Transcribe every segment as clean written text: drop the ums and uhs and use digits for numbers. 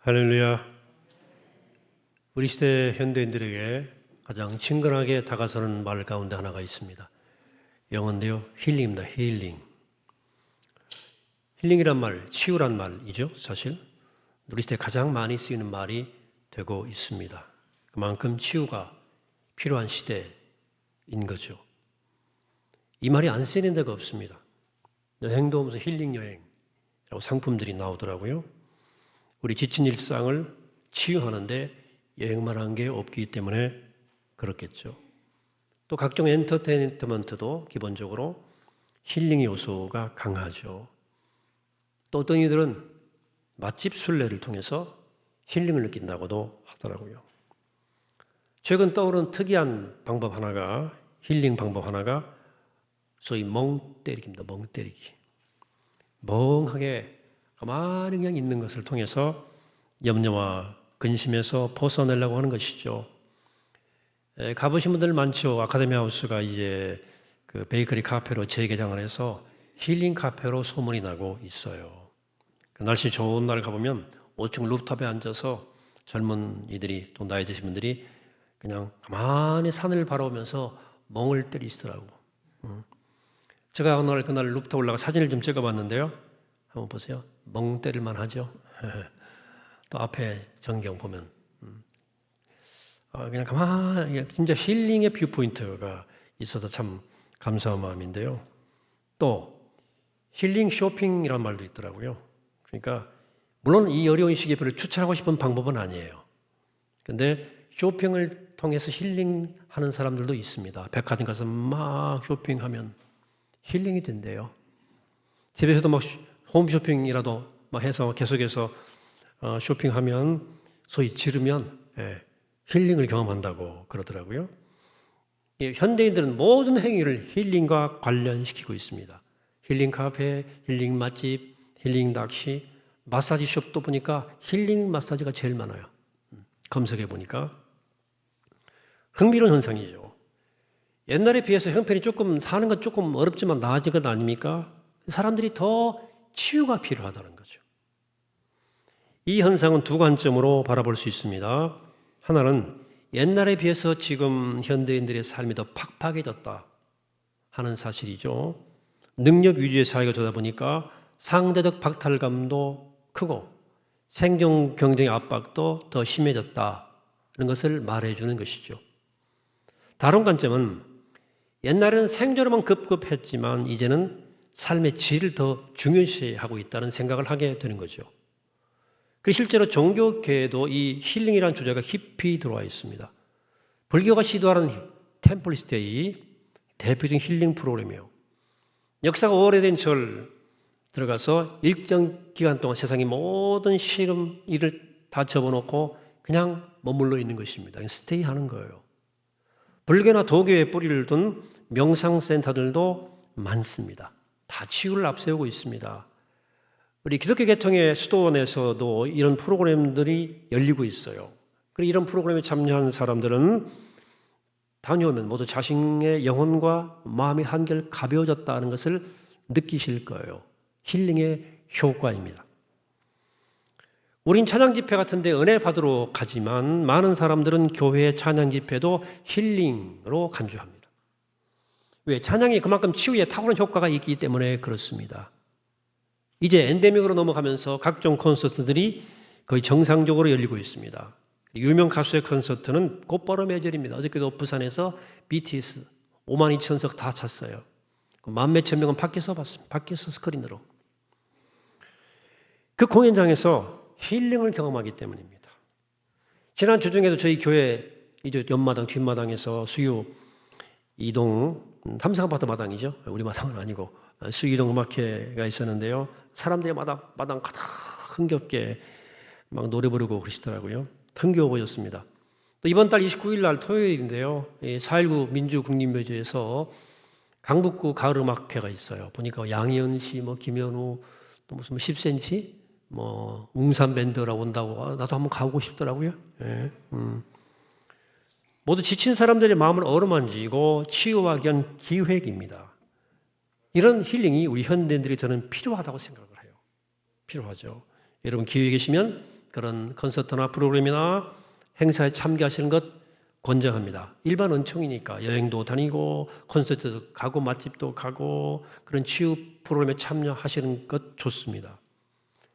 할렐루야. 우리 시대 현대인들에게 가장 친근하게 다가서는 말 가운데 하나가 있습니다. 영어인데요. 힐링입니다. 힐링. 힐링이란 말, 치유란 말이죠. 사실 우리 시대에 가장 많이 쓰이는 말이 되고 있습니다. 그만큼 치유가 필요한 시대인 거죠. 이 말이 안 쓰이는 데가 없습니다. 여행도 오면서 힐링 여행이라고 상품들이 나오더라고요. 우리 지친 일상을 치유하는데 여행만 한 게 없기 때문에 그렇겠죠. 또 각종 엔터테인먼트도 기본적으로 힐링 요소가 강하죠. 또 어떤 이들은 맛집 순례를 통해서 힐링을 느낀다고도 하더라고요. 최근 떠오른 특이한 방법 하나가, 힐링 방법 하나가 소위 멍 때리기입니다. 멍 때리기. 멍하게 가만히 그냥 있는 것을 통해서 염려와 근심에서 벗어내려고 하는 것이죠. 가보신 분들 많죠. 아카데미 하우스가 이제 그 베이커리 카페로 재개장을 해서 힐링 카페로 소문이 나고 있어요. 그 날씨 좋은 날 가보면 5층 루프탑에 앉아서 젊은이들이 또 나이 드신 분들이 그냥 가만히 산을 바라보면서 멍을 때리시더라고. 제가 오늘 그날 루프탑 올라가 사진을 좀 찍어봤는데요. 한번 보세요. 멍 때릴만 하죠. 또 앞에 전경 보면 그냥 가만히 진짜 힐링의 뷰포인트가 있어서 참 감사한 마음인데요. 또 힐링 쇼핑이라는 말도 있더라고요. 그러니까 물론 이 어려운 시기에 별로 추천하고 싶은 방법은 아니에요. 근데 쇼핑을 통해서 힐링하는 사람들도 있습니다. 백화점 가서 막 쇼핑하면 힐링이 된대요. 집에서도 막 홈쇼핑이라도 막 해서 계속해서 쇼핑하면 소위 지르면 힐링을 경험한다고 그러더라고요. 현대인들은 모든 행위를 힐링과 관련시키고 있습니다. 힐링 카페, 힐링 맛집, 힐링 낚시, 마사지 숍도 보니까 힐링 마사지가 제일 많아요. 검색해 보니까 흥미로운 현상이죠. 옛날에 비해서 형편이 조금 사는 건 조금 어렵지만 나아진 것 아닙니까? 사람들이 더 치유가 필요하다는 거죠. 이 현상은 두 관점으로 바라볼 수 있습니다. 하나는 옛날에 비해서 지금 현대인들의 삶이 더 팍팍해졌다 하는 사실이죠. 능력 위주의 사회가 되다 보니까 상대적 박탈감도 크고 생존 경쟁의 압박도 더 심해졌다는 것을 말해주는 것이죠. 다른 관점은 옛날에는 생존에만 급급했지만 이제는 삶의 질을 더 중요시하고 있다는 생각을 하게 되는 거죠. 그 실제로 종교계에도 이 힐링이라는 주제가 깊이 들어와 있습니다. 불교가 시도하는 템플스테이 대표적인 힐링 프로그램이에요. 역사가 오래된 절 들어가서 일정 기간 동안 세상의 모든 시름 일을 다 접어놓고 그냥 머물러 있는 것입니다. 스테이 하는 거예요. 불교나 도교에 뿌리를 둔 명상센터들도 많습니다. 다 치유를 앞세우고 있습니다. 우리 기독교 계통의 수도원에서도 이런 프로그램들이 열리고 있어요. 그리고 이런 프로그램에 참여하는 사람들은 다녀오면 모두 자신의 영혼과 마음의 한결 가벼워졌다는 것을 느끼실 거예요. 힐링의 효과입니다. 우린 찬양 집회 같은 데 은혜 받으러 가지만 많은 사람들은 교회 찬양 집회도 힐링으로 간주합니다. 왜? 찬양이 그만큼 치유에 탁월한 효과가 있기 때문에 그렇습니다. 이제 엔데믹으로 넘어가면서 각종 콘서트들이 거의 정상적으로 열리고 있습니다. 유명 가수의 콘서트는 곧바로 매절입니다. 어저께도 부산에서 BTS 5만 2천석 다 찼어요. 만 몇천 명은 밖에서 봤습니다. 밖에서 스크린으로. 그 공연장에서 힐링을 경험하기 때문입니다. 지난 주중에도 저희 교회 이제 옆마당 뒷마당에서 수유 이동 삼성아파트 마당이죠. 우리 마당은 아니고 수유 이동 음악회가 있었는데요. 사람들이 마당 가득 흥겹게 막 노래 부르고 그러시더라고요. 흥겨워 보였습니다. 또 이번 달 29일 날 토요일인데요. 4.19 민주국립묘지에서 강북구 가을음악회가 있어요. 보니까 양희은 씨, 김현우, 또 무슨 10cm, 웅산밴드라고 온다고 나도 한번 가고 싶더라고요. 예. 모두 지친 사람들의 마음을 어루만지고 치유하기 위한 기획입니다. 이런 힐링이 우리 현대인들이 저는 필요하다고 생각을 해요. 필요하죠. 여러분 기회에 계시면 그런 콘서트나 프로그램이나 행사에 참가하시는 것 권장합니다. 일반 은총이니까 여행도 다니고 콘서트도 가고 맛집도 가고 그런 치유 프로그램에 참여하시는 것 좋습니다.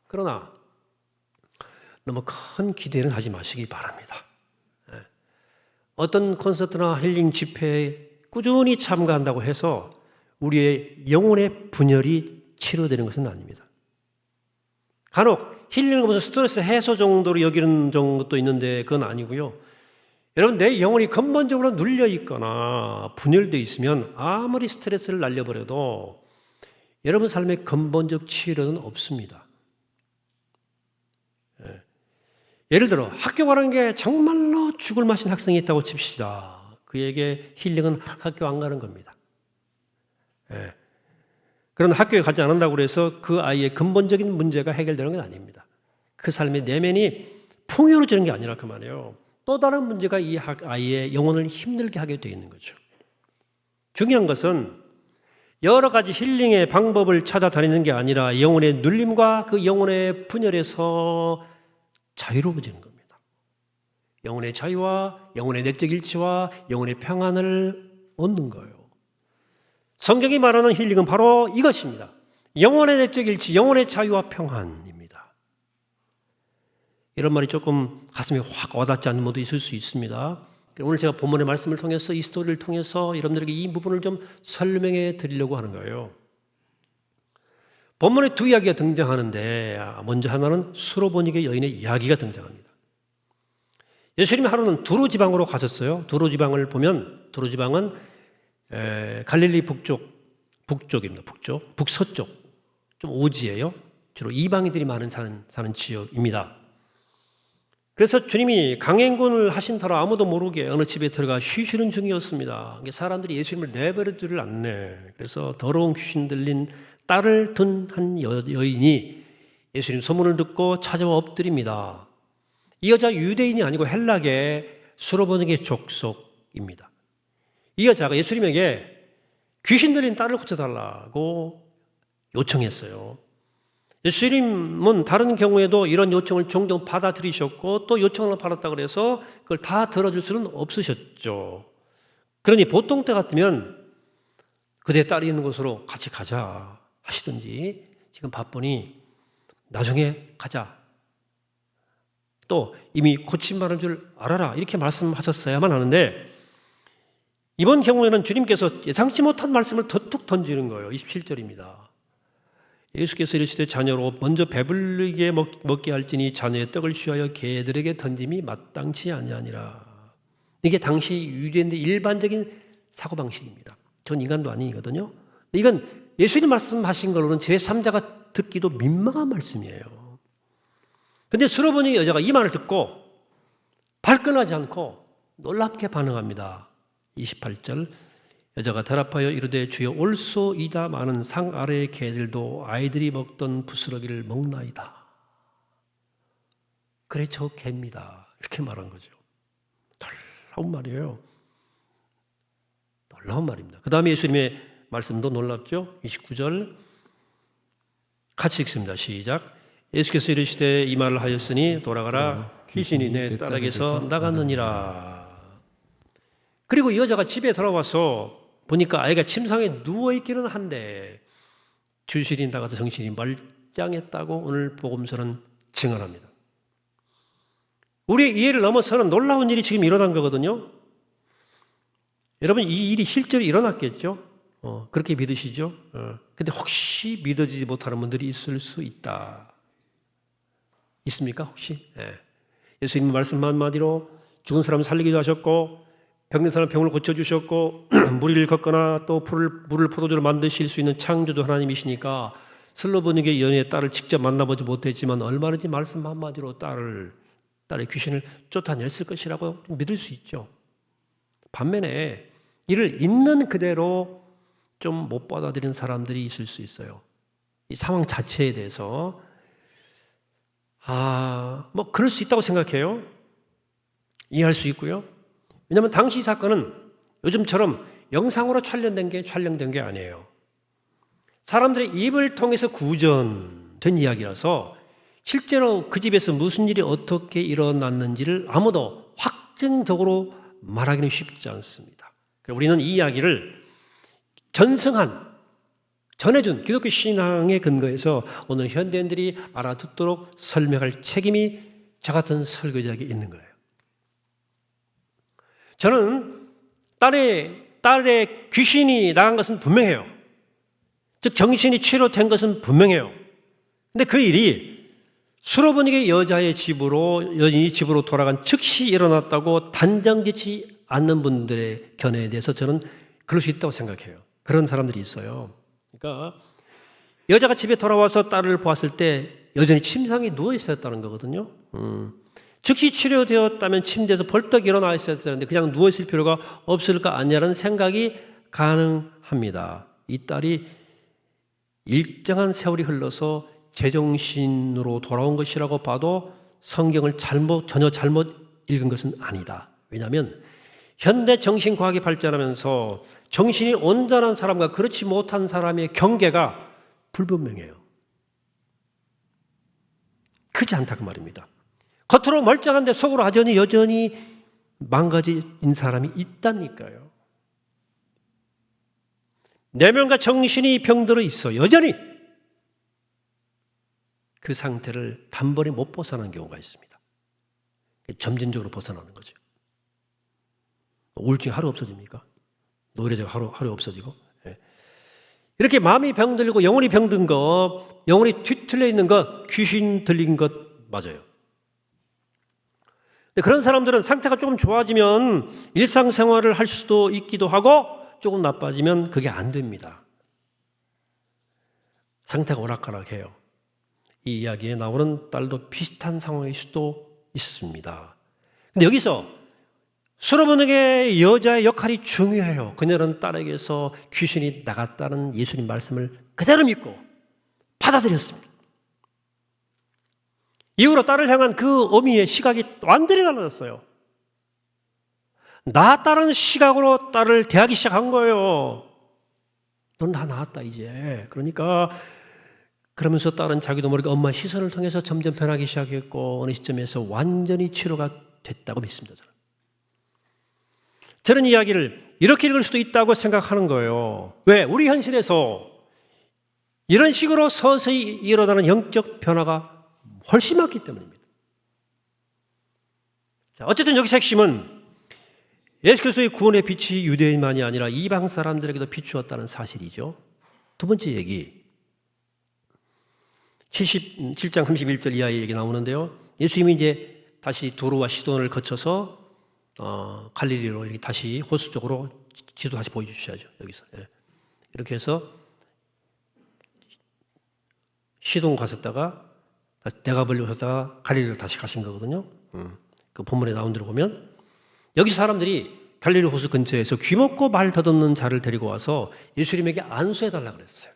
그러나 너무 큰 기대는 하지 마시기 바랍니다. 어떤 콘서트나 힐링 집회에 꾸준히 참가한다고 해서 우리의 영혼의 분열이 치료되는 것은 아닙니다. 간혹 힐링을 무슨 스트레스 해소 정도로 여기는 정도도 있는데 그건 아니고요. 여러분, 내 영혼이 근본적으로 눌려 있거나 분열되어 있으면 아무리 스트레스를 날려버려도 여러분 삶의 근본적 치료는 없습니다. 예를 들어 학교 가는 게 정말로 죽을 맛인 학생이 있다고 칩시다. 그에게 힐링은 학교 안 가는 겁니다. 그런 학교에 가지 않는다고 해서 그 아이의 근본적인 문제가 해결되는 건 아닙니다. 그 삶의 내면이 풍요로워지는 게 아니라 그 말이에요. 또 다른 문제가 이 아이의 영혼을 힘들게 하게 되어 있는 거죠. 중요한 것은 여러 가지 힐링의 방법을 찾아다니는 게 아니라 영혼의 눌림과 그 영혼의 분열에서 자유로워지는 겁니다. 영혼의 자유와 영혼의 내적 일치와 영혼의 평안을 얻는 거예요. 성경이 말하는 힐링은 바로 이것입니다. 영혼의 내적 일치, 영혼의 자유와 평안입니다. 이런 말이 조금 가슴에 확 와닿지 않는 분도 있을 수 있습니다. 오늘 제가 본문의 말씀을 통해서 이 스토리를 통해서 여러분들에게 이 부분을 좀 설명해 드리려고 하는 거예요. 본문에 두 이야기가 등장하는데 먼저 하나는 수로보니게 여인의 이야기가 등장합니다. 예수님이 하루는 두로 지방으로 가셨어요. 두로 지방을 보면 두로 지방은 갈릴리 북쪽입니다. 북서쪽 좀 오지예요. 주로 이방인들이 많은 사는 지역입니다. 그래서 주님이 강행군을 하신 터라 아무도 모르게 어느 집에 들어가 쉬시는 중이었습니다. 사람들이 예수님을 내버려두질 않네. 그래서 더러운 귀신 들린 딸을 둔 한 여인이 예수님 소문을 듣고 찾아와 엎드립니다. 이 여자 유대인이 아니고 헬라계 수로보니게 족속입니다. 이 여자가 예수님에게 귀신 들린 딸을 고쳐달라고 요청했어요. 예수님은 다른 경우에도 이런 요청을 종종 받아들이셨고 또 요청을 받았다고 해서 그걸 다 들어줄 수는 없으셨죠. 그러니 보통 때 같으면 그대 딸이 있는 곳으로 같이 가자 하시든지 지금 바쁘니 나중에 가자. 또 이미 고침받을 줄 알아라 이렇게 말씀하셨어야만 하는데 이번 경우에는 주님께서 예상치 못한 말씀을 툭 던지는 거예요. 27절입니다. 예수께서 이르시되 자녀로 먼저 배불리게 먹게 할지니 자녀의 떡을 취하여 개들에게 던짐이 마땅치 아니하니라. 이게 당시 유대인의 일반적인 사고방식입니다. 전 인간도 아니거든요. 이건 예수님 말씀하신 걸로는 제3자가 듣기도 민망한 말씀이에요. 그런데 수로보니 여자가 이 말을 듣고 발끈하지 않고 놀랍게 반응합니다. 28절 여자가 대답하여 이르되 주여 올소이다 많은 상 아래의 개들도 아이들이 먹던 부스러기를 먹나이다. 그래 저 개입니다. 이렇게 말한 거죠. 놀라운 말이에요. 놀라운 말입니다. 그 다음에 예수님의 말씀도 놀랍죠. 29절 같이 읽습니다. 시작. 예수께서 이르시되 이 말을 하였으니 돌아가라 귀신이 내 딸에게서 나갔느니라. 그리고 이 여자가 집에 돌아와서 보니까 아이가 침상에 누워있기는 한데 주실이 나가서 정신이 말짱했다고 오늘 복음서는 증언합니다. 우리의 이해를 넘어서는 놀라운 일이 지금 일어난 거거든요. 여러분 이 일이 실제로 일어났겠죠? 그렇게 믿으시죠? 근데 혹시 믿어지지 못하는 분들이 있을 수 있다. 있습니까 혹시? 예수님 말씀 한마디로 죽은 사람 살리기도 하셨고 병든 사람 병을 고쳐주셨고 무리를 걷거나 또 물을 포도주로 만드실 수 있는 창조주 하나님이시니까 슬로보니게 여인의 딸을 직접 만나보지 못했지만 얼마든지 말씀 한마디로 딸의 귀신을 쫓아냈을 것이라고 믿을 수 있죠. 반면에 이를 있는 그대로 좀 못 받아들이는 사람들이 있을 수 있어요. 이 상황 자체에 대해서 뭐 그럴 수 있다고 생각해요. 이해할 수 있고요. 왜냐하면 당시 사건은 요즘처럼 영상으로 촬영된 게 아니에요. 사람들의 입을 통해서 구전된 이야기라서 실제로 그 집에서 무슨 일이 어떻게 일어났는지를 아무도 확정적으로 말하기는 쉽지 않습니다. 우리는 이 이야기를 전해준 기독교 신앙에 근거해서 오늘 현대인들이 알아듣도록 설명할 책임이 저 같은 설교자에게 있는 거예요. 저는 딸의 귀신이 나간 것은 분명해요. 즉 정신이 치료된 것은 분명해요. 근데 그 일이 수로보니게 여인이 집으로 돌아간 즉시 일어났다고 단정짓지 않는 분들의 견해에 대해서 저는 그럴 수 있다고 생각해요. 그런 사람들이 있어요. 그러니까 여자가 집에 돌아와서 딸을 보았을 때 여전히 침상에 누워 있었다는 거거든요. 즉시 치료되었다면 침대에서 벌떡 일어나 있어야 되는데 그냥 누워 있을 필요가 없을 거 아니냐는 생각이 가능합니다. 이 딸이 일정한 세월이 흘러서 제정신으로 돌아온 것이라고 봐도 성경을 전혀 잘못 읽은 것은 아니다. 왜냐하면 현대 정신과학이 발전하면서 정신이 온전한 사람과 그렇지 못한 사람의 경계가 불분명해요. 크지 않다고 말입니다. 겉으로 멀쩡한데 속으로 여전히 망가진 사람이 있다니까요. 내면과 정신이 병들어 있어 여전히 그 상태를 단번에 못 벗어나는 경우가 있습니다. 점진적으로 벗어나는 거죠. 우울증이 하루 없어집니까? 노이로제가 하루 없어지고. 이렇게 마음이 병들고 영혼이 병든 것, 영혼이 뒤틀려 있는 것, 귀신 들린 것 맞아요. 그런 사람들은 상태가 조금 좋아지면 일상생활을 할 수도 있기도 하고 조금 나빠지면 그게 안 됩니다. 상태가 오락가락해요. 이 이야기에 나오는 딸도 비슷한 상황일 수도 있습니다. 근데 여기서 수로보니게 여자의 역할이 중요해요. 그녀는 딸에게서 귀신이 나갔다는 예수님 말씀을 그대로 믿고 받아들였습니다. 이후로 딸을 향한 그 어미의 시각이 완전히 달라졌어요. 나았다는 시각으로 딸을 대하기 시작한 거예요. 넌 다 나았다 이제. 그러면서 딸은 자기도 모르게 엄마의 시선을 통해서 점점 변하기 시작했고 어느 시점에서 완전히 치료가 됐다고 믿습니다. 저는 이야기를 이렇게 읽을 수도 있다고 생각하는 거예요. 왜? 우리 현실에서 이런 식으로 서서히 일어나는 영적 변화가 훨씬 많기 때문입니다. 자, 어쨌든 여기서 핵심은 예수 그리스도의 구원의 빛이 유대인만이 아니라 이방 사람들에게도 비추었다는 사실이죠. 두 번째 얘기, 7장 31절 이하의 얘기 나오는데요. 예수님이 이제 다시 두로와 시돈을 거쳐서 갈릴리로 이렇게 다시 호수 쪽으로 지도 다시 보여주셔야죠. 여기서 이렇게 해서 시돈 가셨다가 대가벌리 가셨다가 갈릴리로 다시 가신 거거든요. 그 본문에 나온 대로 보면 여기 사람들이 갈릴리 호수 근처에서 귀먹고 말 더듬는 자를 데리고 와서 예수님에게 안수해달라고 그랬어요.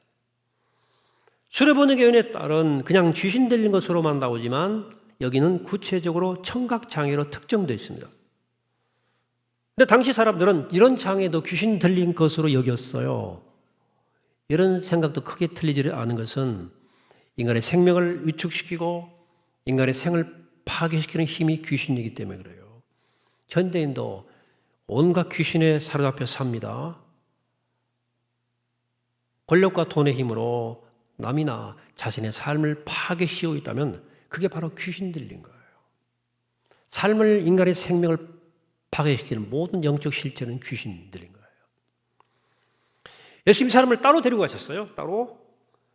수레보니게 여인의 딸은 그냥 귀신 들린 것으로만 나오지만 여기는 구체적으로 청각장애로 특정되어 있습니다. 근데 당시 사람들은 이런 장애도 귀신 들린 것으로 여겼어요. 이런 생각도 크게 틀리지 않은 것은 인간의 생명을 위축시키고 인간의 생을 파괴시키는 힘이 귀신이기 때문에 그래요. 현대인도 온갖 귀신에 사로잡혀 삽니다. 권력과 돈의 힘으로 남이나 자신의 삶을 파괴시키고 있다면 그게 바로 귀신 들린 거예요. 삶을, 인간의 생명을 파괴시키는 모든 영적 실체는 귀신 들린 거예요. 예수님 사람을 따로 데리고 가셨어요. 따로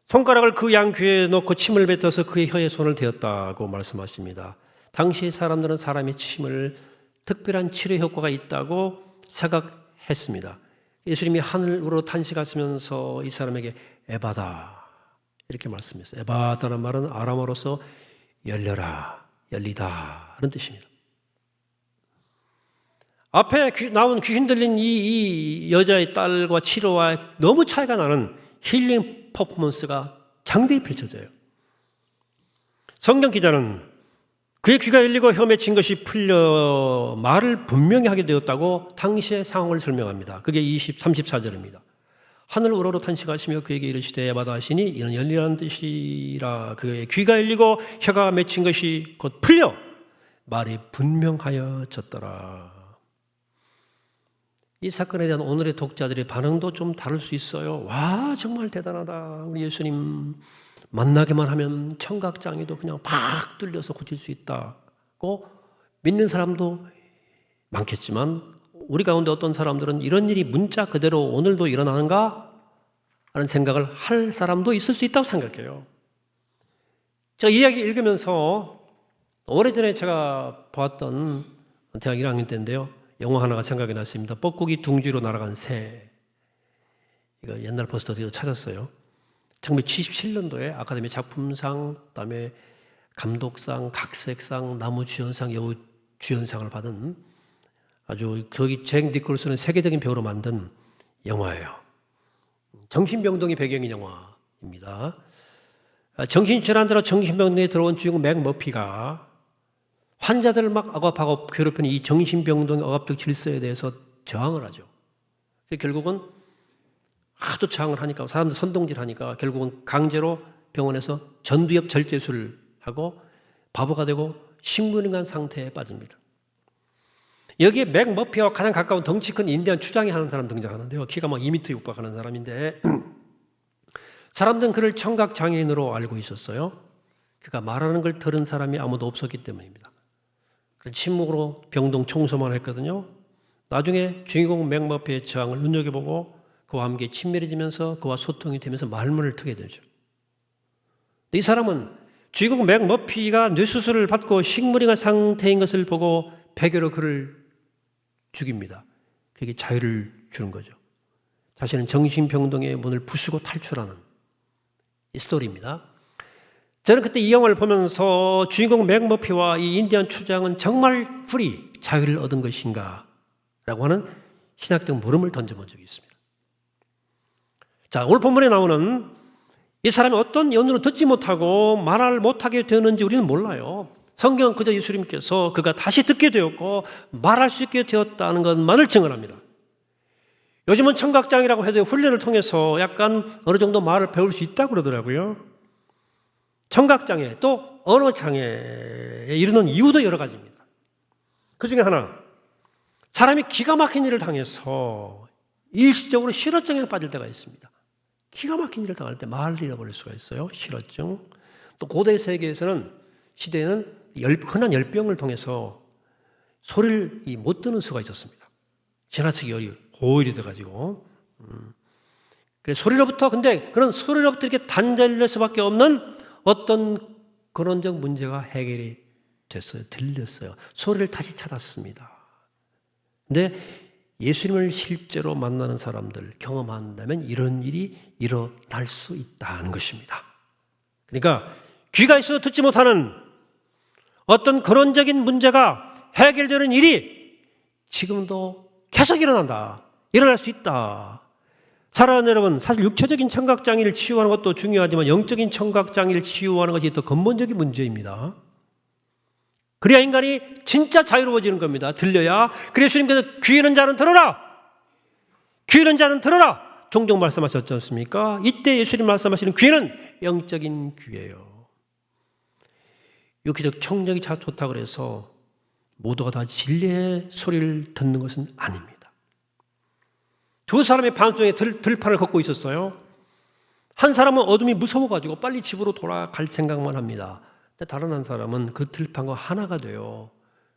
손가락을 그 양 귀에 놓고 침을 뱉어서 그의 혀에 손을 대었다고 말씀하십니다. 당시 사람들은 사람의 침을 특별한 치료 효과가 있다고 생각했습니다. 예수님이 하늘으로 탄식하시면서 이 사람에게 에바다 이렇게 말씀했어요. 에바다는 말은 아람어로서 열려라, 열리다 하는 뜻입니다. 앞에 나온 귀신 들린 이 여자의 딸과 치료와 너무 차이가 나는 힐링 퍼포먼스가 장대히 펼쳐져요. 성경 기자는 그의 귀가 열리고 혀에 진 것이 풀려 말을 분명히 하게 되었다고 당시의 상황을 설명합니다. 그게 34절입니다. 하늘 우러러 탄식하시며 그에게 이르시되 마다하시니 이는 열리라는 뜻이라. 그의 귀가 열리고 혀가 맺힌 것이 곧 풀려 말이 분명하여졌더라. 이 사건에 대한 오늘의 독자들의 반응도 좀 다를 수 있어요. 와, 정말 대단하다. 우리 예수님 만나기만 하면 청각장애도 그냥 팍 뚫려서 고칠 수 있다고 믿는 사람도 많겠지만, 우리 가운데 어떤 사람들은 이런 일이 문자 그대로 오늘도 일어나는가 하는 생각을 할 사람도 있을 수 있다고 생각해요. 제가 이야기 읽으면서 오래전에 제가 보았던 대학 1학년 때인데요, 영화 하나가 생각이 났습니다. 뻐꾸기 둥지로 날아간 새. 이거 옛날 포스터도 찾았어요. 1977년도에 아카데미 작품상, 그다음에 감독상, 각색상, 나무주연상, 여우주연상을 받은 아주 거기 잭 니콜슨은 세계적인 배우로 만든 영화예요. 정신병동이 배경인 영화입니다. 정신질환자로 정신병동에 들어온 주인공 맥 머피가 환자들을 막 억압하고 괴롭히는 이 정신병동의 억압적 질서에 대해서 저항을 하죠. 결국은 하도 저항을 하니까 사람들 선동질하니까 결국은 강제로 병원에서 전두엽 절제술을 하고 바보가 되고 식물인간 상태에 빠집니다. 여기에 맥 머피와 가장 가까운 덩치 큰 인디안 추장이 하는 사람 등장하는데요. 키가 막 2m 육박하는 사람인데 사람들은 그를 청각장애인으로 알고 있었어요. 그가 말하는 걸 들은 사람이 아무도 없었기 때문입니다. 침묵으로 병동 청소만 했거든요. 나중에 주인공 맥 머피의 저항을 눈여겨보고 그와 함께 친밀해지면서 그와 소통이 되면서 말문을 트게 되죠. 이 사람은 주인공 맥 머피가 뇌수술을 받고 식물인간 상태인 것을 보고 배교로 그를 죽입니다. 그에게 자유를 주는 거죠. 자신은 정신병동의 문을 부수고 탈출하는 이 스토리입니다. 저는 그때 이 영화를 보면서 주인공 맥 머피와 이 인디안 추장은 정말 프리, 자유를 얻은 것인가? 라고 하는 신학적 물음을 던져본 적이 있습니다. 자, 오늘 본문에 나오는 이 사람이 어떤 연으로 듣지 못하고 말을 못하게 되었는지 우리는 몰라요. 성경은 그저 예수님께서 그가 다시 듣게 되었고 말할 수 있게 되었다는 것만을 증언합니다. 요즘은 청각장애라고 해도 훈련을 통해서 약간 어느 정도 말을 배울 수 있다고 그러더라고요. 청각장애 또 언어장애에 이르는 이유도 여러 가지입니다. 그 중에 하나, 사람이 기가 막힌 일을 당해서 일시적으로 실어증에 빠질 때가 있습니다. 기가 막힌 일을 당할 때 말을 잃어버릴 수가 있어요. 실어증. 또 고대 세계에서는 시대에는 흔한 열병을 통해서 소리를 못 듣는 수가 있었습니다. 지나치게 열이 고열이 돼가지고. 그래서 소리로부터, 근데 그런 소리로부터 이렇게 단절될 수밖에 없는 어떤 근원적 문제가 해결이 됐어요. 들렸어요. 소리를 다시 찾았습니다. 근데 예수님을 실제로 만나는 사람들, 경험한다면 이런 일이 일어날 수 있다는 것입니다. 그러니까 귀가 있어도 듣지 못하는 어떤 근원적인 문제가 해결되는 일이 지금도 계속 일어난다. 일어날 수 있다. 사랑하는 여러분, 사실 육체적인 청각장애를 치유하는 것도 중요하지만 영적인 청각장애를 치유하는 것이 더 근본적인 문제입니다. 그래야 인간이 진짜 자유로워지는 겁니다. 들려야. 그래서 예수님께서 귀 있는 자는 들어라. 귀 있는 자는 들어라. 종종 말씀하셨지 않습니까? 이때 예수님 말씀하시는 귀는 영적인 귀예요. 육체적 청력이 좋다고 해서 모두가 다 진리의 소리를 듣는 것은 아닙니다. 두 사람이 밤중에 들판을 걷고 있었어요. 한 사람은 어둠이 무서워가지고 빨리 집으로 돌아갈 생각만 합니다. 근데 다른 한 사람은 그 들판과 하나가 돼요.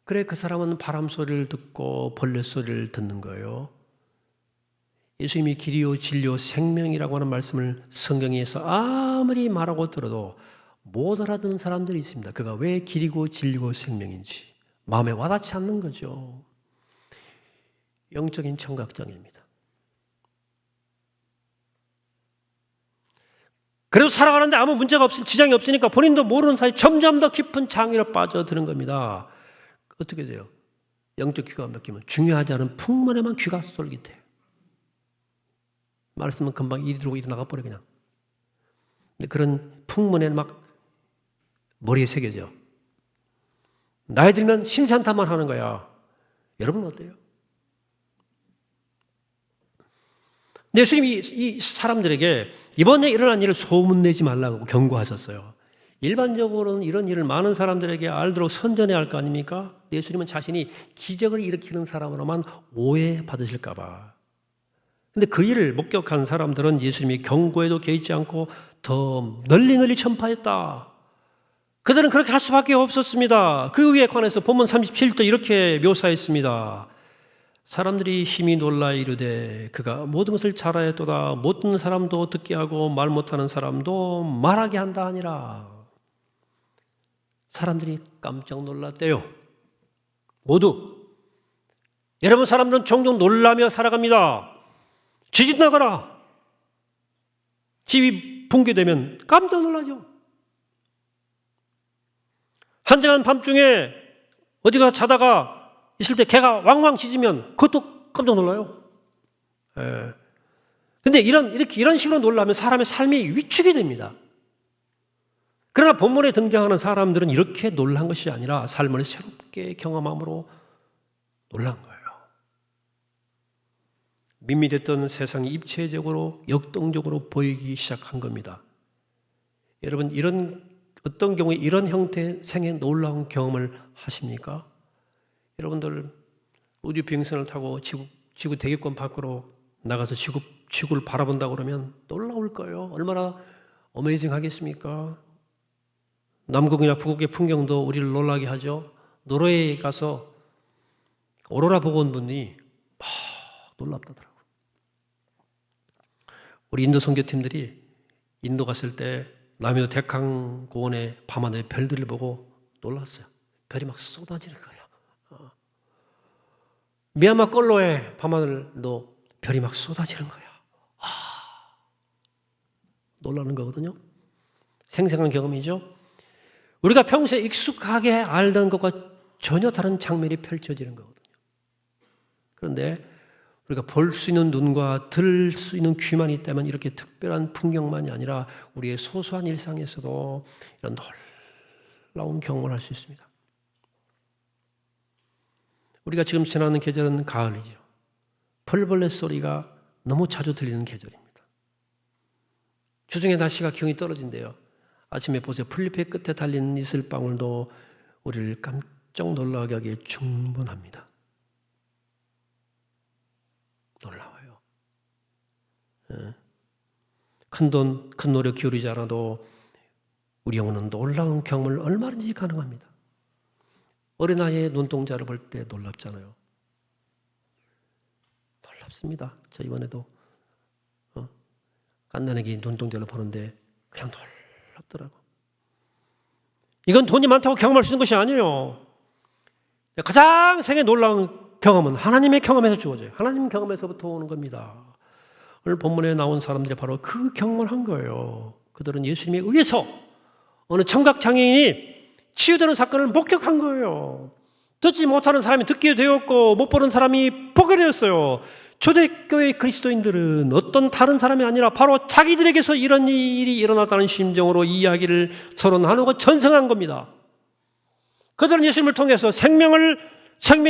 그래, 그 사람은 바람 소리를 듣고 벌레 소리를 듣는 거예요. 예수님이 길이요 진리요 생명이라고 하는 말씀을 성경에서 아무리 말하고 들어도 못 알아듣는 사람들이 있습니다. 그가 왜 길이고 진리고 생명인지 마음에 와닿지 않는 거죠. 영적인 청각장애입니다. 그래도 살아가는데 아무 문제가 지장이 없으니까 본인도 모르는 사이 점점 더 깊은 장애로 빠져드는 겁니다. 어떻게 돼요? 영적 귀가 막히면 중요하지 않은 풍문에만 귀가 쏠깃해요. 말씀은 금방 이리 들어오고 이리 나가버려 그냥. 근데 그런 풍문에는 막 머리에 새겨져. 나이 들면 신산탄만 하는 거야. 여러분 어때요? 근데 예수님이 이 사람들에게 이번에 일어난 일을 소문내지 말라고 경고하셨어요. 일반적으로는 이런 일을 많은 사람들에게 알도록 선전해야 할 거 아닙니까? 예수님은 자신이 기적을 일으키는 사람으로만 오해받으실까 봐. 근데 그 일을 목격한 사람들은 예수님이 경고에도 개의치 않고 더 널리 전파했다. 그들은 그렇게 할 수밖에 없었습니다. 그 위에 관해서 본문 37절 이렇게 묘사했습니다. 사람들이 심히 놀라 이르되 그가 모든 것을 잘하였도다. 못 듣는 사람도 듣게 하고 말 못하는 사람도 말하게 한다 하니라. 사람들이 깜짝 놀랐대요. 모두. 여러분, 사람들은 종종 놀라며 살아갑니다. 지진 나거나 집이 붕괴되면 깜짝 놀라죠. 한정한 밤중에 어디가 자다가 있을 때 개가 왕왕 짖으면 그것도 깜짝 놀라요. 근데 이런 식으로 놀라면 사람의 삶이 위축이 됩니다. 그러나 본문에 등장하는 사람들은 이렇게 놀란 것이 아니라 삶을 새롭게 경험함으로 놀란 거예요. 밋밋했던 세상이 입체적으로 역동적으로 보이기 시작한 겁니다. 여러분, 어떤 경우에 이런 형태의 생애 놀라운 경험을 하십니까? 여러분들 우주 비행선을 타고 지구 대기권 밖으로 나가서 지구를 바라본다고 그러면 놀라울 거예요. 얼마나 어메이징 하겠습니까? 남극이나 북극의 풍경도 우리를 놀라게 하죠. 노르웨이에 가서 오로라 보고 온 분이 놀랍다더라고요. 우리 인도 선교팀들이 인도 갔을 때 남해도 데칸 고원의 밤하늘의 별들을 보고 놀랐어요. 별이 막 쏟아지는 거예요. 미얀마 꼴로의 밤하늘도 별이 막 쏟아지는 거예요. 놀라는 거거든요. 생생한 경험이죠. 우리가 평소에 익숙하게 알던 것과 전혀 다른 장면이 펼쳐지는 거거든요. 그런데 우리가 볼 수 있는 눈과 들을 수 있는 귀만 있다면 이렇게 특별한 풍경만이 아니라 우리의 소소한 일상에서도 이런 놀라운 경험을 할 수 있습니다. 우리가 지금 지나는 계절은 가을이죠. 벌벌레 소리가 너무 자주 들리는 계절입니다. 주중에 날씨가 기온이 떨어진대요. 아침에 보세요. 풀잎의 끝에 달린 이슬방울도 우리를 깜짝 놀라게 하기에 충분합니다. 놀라워요. 큰 노력 기울이지 않아도 우리 영혼은 놀라운 경험을 얼마든지 가능합니다. 어린아이의 눈동자를 볼 때 놀랍잖아요. 놀랍습니다. 저 이번에도 갓난아기 눈동자를 보는데 그냥 놀랍더라고. 이건 돈이 많다고 경험할 수 있는 것이 아니에요. 가장 생애 놀라운 경험은 하나님의 경험에서 주어져요. 하나님 경험에서부터 오는 겁니다. 오늘 본문에 나온 사람들이 바로 그 경험을 한 거예요. 그들은 예수님에 의해서 어느 청각장애인이 치유되는 사건을 목격한 거예요. 듣지 못하는 사람이 듣게 되었고 못 보는 사람이 보게 되었어요. 초대교회 그리스도인들은 어떤 다른 사람이 아니라 바로 자기들에게서 이런 일이 일어났다는 심정으로 이야기를 서로 나누고 전승한 겁니다. 그들은 예수님을 통해서 생명의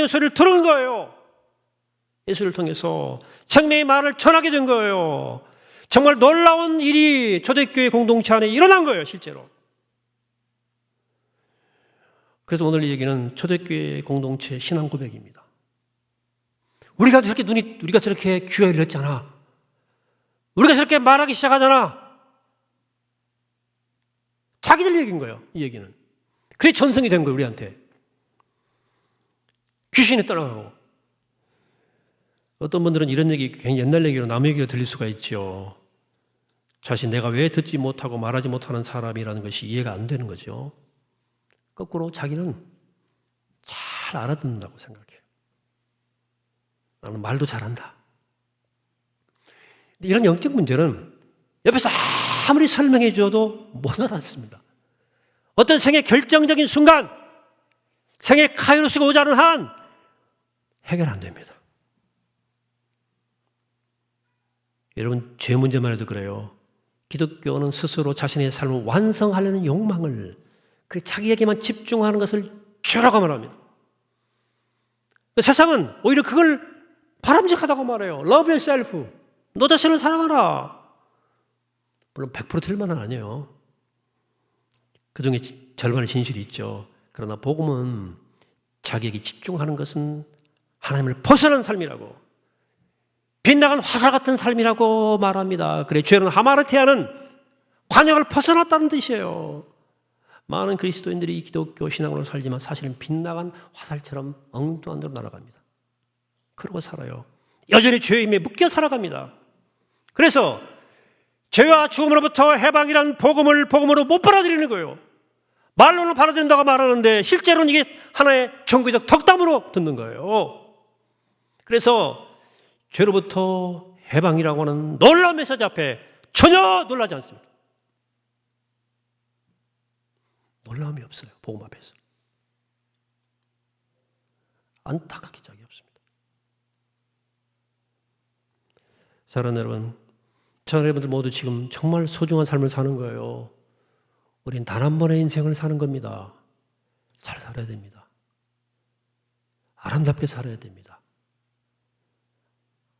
소리를 들은 거예요. 예수를 통해서 생명의 말을 전하게 된 거예요. 정말 놀라운 일이 초대교회 공동체 안에 일어난 거예요, 실제로. 그래서 오늘 이 얘기는 초대교회 공동체 신앙 고백입니다. 우리가 저렇게 귀가 열렸잖아. 우리가 저렇게 말하기 시작하잖아. 자기들 얘기인 거예요, 이 얘기는. 그게 전승이 된 거예요, 우리한테. 귀신이 떠나가고. 어떤 분들은 이런 얘기, 굉장히 옛날 얘기로 남 얘기가 들릴 수가 있죠. 자신 내가 왜 듣지 못하고 말하지 못하는 사람이라는 것이 이해가 안 되는 거죠. 거꾸로 자기는 잘 알아듣는다고 생각해요. 나는 말도 잘한다. 이런 영적 문제는 옆에서 아무리 설명해 줘도 못 알아듣습니다. 어떤 생의 결정적인 순간, 생의 카이로스가 오자는 한 해결 안 됩니다. 여러분, 죄 문제만 해도 그래요. 기독교는 스스로 자신의 삶을 완성하려는 욕망을, 그 자기에게만 집중하는 것을 죄라고 말합니다. 세상은 오히려 그걸 바람직하다고 말해요. Love yourself. 너 자신을 사랑하라. 물론 100% 틀린 말은 아니에요. 그중에 절반의 진실이 있죠. 그러나 복음은 자기에게 집중하는 것은 하나님을 벗어난 삶이라고, 빗나간 화살 같은 삶이라고 말합니다. 그래, 죄는 하마르티아는 관역을 벗어났다는 뜻이에요. 많은 그리스도인들이 기독교 신앙으로 살지만 사실은 빗나간 화살처럼 엉뚱한 데로 날아갑니다. 그러고 살아요. 여전히 죄의 힘에 묶여 살아갑니다. 그래서 죄와 죽음으로부터 해방이란 복음으로 못 받아들이는 거예요. 말로는 받아들인다고 말하는데 실제로는 이게 하나의 종교적 덕담으로 듣는 거예요. 그래서 죄로부터 해방이라고 하는 놀라운 메시지 앞에 전혀 놀라지 않습니다. 놀라움이 없어요. 복음 앞에서. 안타깝게 짝이 없습니다. 사랑하는 여러분, 저는 여러분들 모두 지금 정말 소중한 삶을 사는 거예요. 우린 단 한 번의 인생을 사는 겁니다. 잘 살아야 됩니다. 아름답게 살아야 됩니다.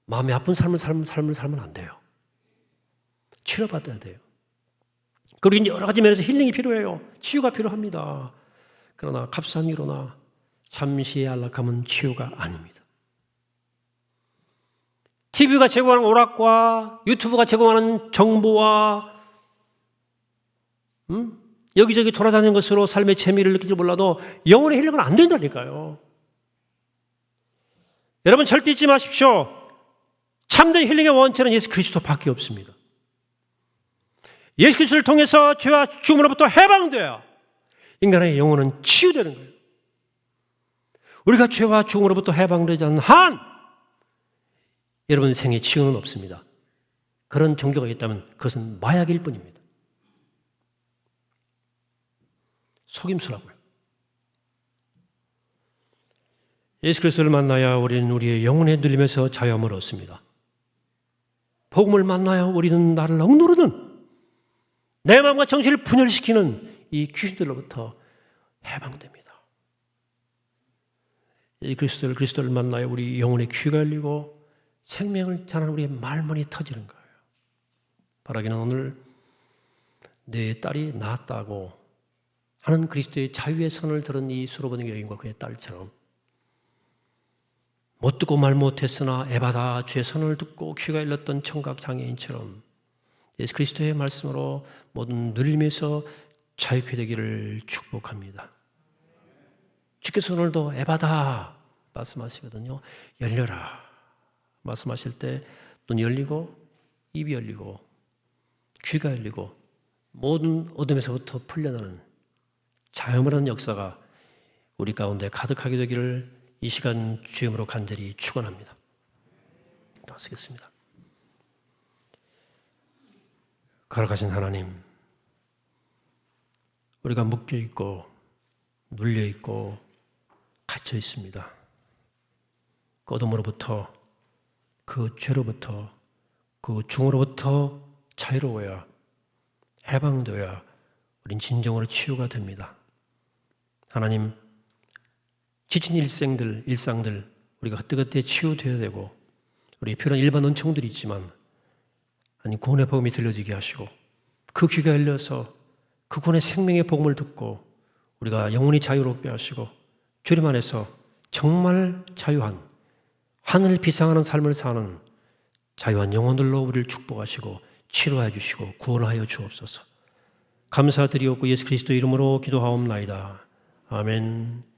마음이 아픈 삶을 살면 안 돼요. 치료받아야 돼요. 그리고 여러 가지 면에서 힐링이 필요해요. 치유가 필요합니다. 그러나 값싼 위로나 잠시의 안락함은 치유가 아닙니다. TV가 제공하는 오락과 유튜브가 제공하는 정보와 여기저기 돌아다니는 것으로 삶의 재미를 느낄지 몰라도 영혼의 힐링은 안 된다니까요. 여러분 절대 잊지 마십시오. 참된 힐링의 원천은 예수 그리스도밖에 없습니다. 예수 그리스도를 통해서 죄와 죽음으로부터 해방돼야 인간의 영혼은 치유되는 거예요. 우리가 죄와 죽음으로부터 해방되지 않는 한 여러분 생에 치유는 없습니다. 그런 종교가 있다면 그것은 마약일 뿐입니다. 속임수라고요. 예수 그리스도를 만나야 우리는 우리의 영혼의 눌림에서 자유함을 얻습니다. 복음을 만나야 우리는 나를 억누르는 내 마음과 정신을 분열시키는 이 귀신들로부터 해방됩니다. 이 그리스도를 만나야 우리 영혼의 귀가 열리고 생명을 전하는 우리의 말문이 터지는 거예요. 바라기는 오늘 내 딸이 낳았다고 하는 그리스도의 자유의 선을 들은 이 수로보는 여인과 그의 딸처럼 못 듣고 말 못했으나 에바다 주의 선을 듣고 귀가 열렸던 청각 장애인처럼 예수 그리스도의 말씀으로 모든 눌림에서 자유케 되기를 축복합니다. 주께서 오늘도 에바다 말씀하시거든요. 열려라 말씀하실 때 눈이 열리고 입이 열리고 귀가 열리고 모든 어둠에서부터 풀려나는 자유를 하는 역사가 우리 가운데 가득하게 되기를 이 시간 주임으로 간절히 축원합니다. 다 쓰겠습니다. 걸어가신 하나님, 우리가 묶여 있고 눌려 있고 갇혀 있습니다. 그 어둠으로부터 그 죄로부터 그 중으로부터 자유로워야 해방되어야 우린 진정으로 치유가 됩니다. 하나님, 지친 일상들 우리가 그때그때 치유되어야 되고 우리의 필요한 일반 은총들이 있지만 아니 구원의 복음이 들려지게 하시고 그 귀가 열려서 그 구원의 생명의 복음을 듣고 우리가 영원히 자유롭게 하시고 주님 안에서 정말 자유한 하늘 비상하는 삶을 사는 자유한 영혼들로 우리를 축복하시고 치료해 주시고 구원하여 주옵소서. 감사드리옵고 예수 그리스도 이름으로 기도하옵나이다. 아멘.